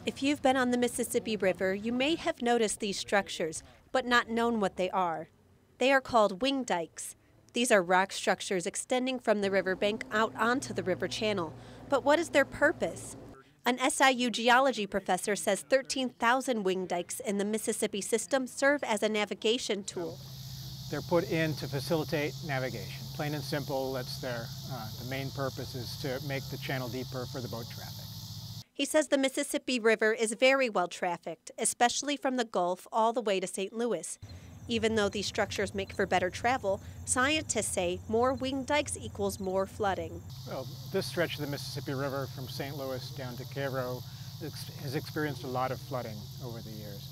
If you've been on the Mississippi River, you may have noticed these structures, but not known what they are. They are called Wingdikes. These are rock structures extending from the riverbank out onto the river channel. But what is their purpose? An SIU geology professor says 13,000 Wingdikes in the Mississippi system serve as a navigation tool. They're put in to facilitate navigation. Plain and simple, that's the main purpose is to make the channel deeper for the boat traffic. He says the Mississippi River is very well trafficked, especially from the Gulf all the way to St. Louis. Even though these structures make for better travel, scientists say more Wingdikes equals more flooding. Well, this stretch of the Mississippi River from St. Louis down to Cairo has experienced a lot of flooding over the years.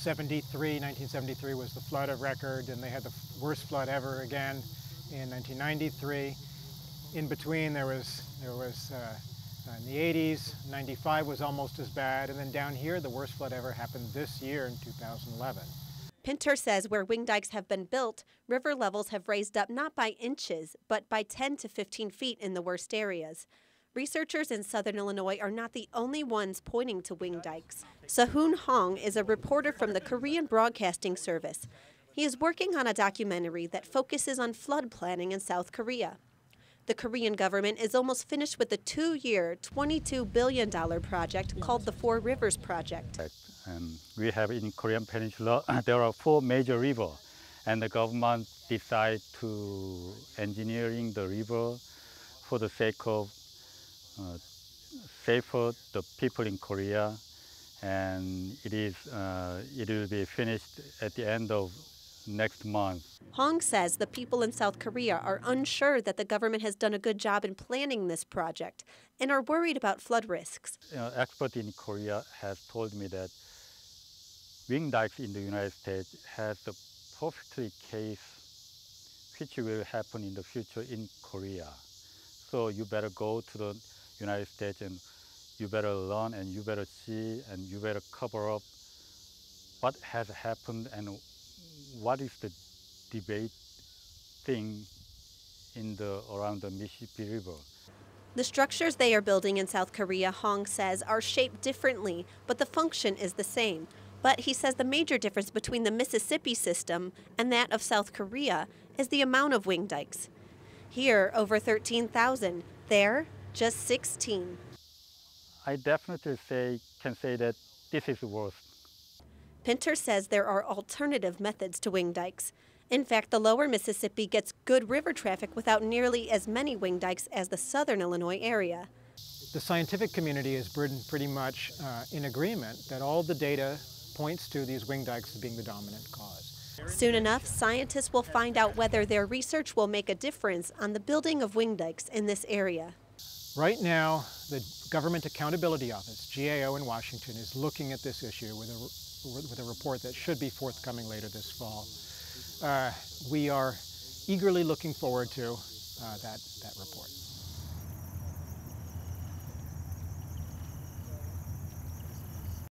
1973 was the flood of record, and they had the worst flood ever again in 1993. In between, there was in the 80s, 95 was almost as bad, and then down here, the worst flood ever happened this year in 2011. Pinter says where Wingdikes have been built, river levels have raised up not by inches, but by 10 to 15 feet in the worst areas. Researchers in southern Illinois are not the only ones pointing to Wingdikes. Sahun Hong is a reporter from the Korean Broadcasting Service. He is working on a documentary that focuses on flood planning in South Korea. The Korean government is almost finished with the 2-year, $22 billion project called the Four Rivers Project. We have in Korean Peninsula, there are 4 major rivers, and the government decided to engineering the river for the sake of safer the people in Korea, and it will be finished at the end of next month. Hong says the people in South Korea are unsure that the government has done a good job in planning this project and are worried about flood risks. Expert in Korea has told me that Wingdikes in the United States has the perfect case which will happen in the future in Korea. So you better go to the United States and you better learn and you better see and you better cover up what has happened and what is the debate thing around the Mississippi River. The structures they are building in South Korea, Hong says, are shaped differently, but the function is the same. But he says the major difference between the Mississippi system and that of South Korea is the amount of Wingdikes. Here, over 13,000. There, just 16. I definitely can say that this is worse. Pinter says there are alternative methods to Wingdikes. In fact, the lower Mississippi gets good river traffic without nearly as many Wingdikes as the southern Illinois area. The scientific community is pretty much in agreement that all the data points to these Wingdikes as being the dominant cause. Soon enough, scientists will find out whether their research will make a difference on the building of Wingdikes in this area. Right now, the Government Accountability Office, GAO in Washington, is looking at this issue with a report that should be forthcoming later this fall. We are eagerly looking forward to that report.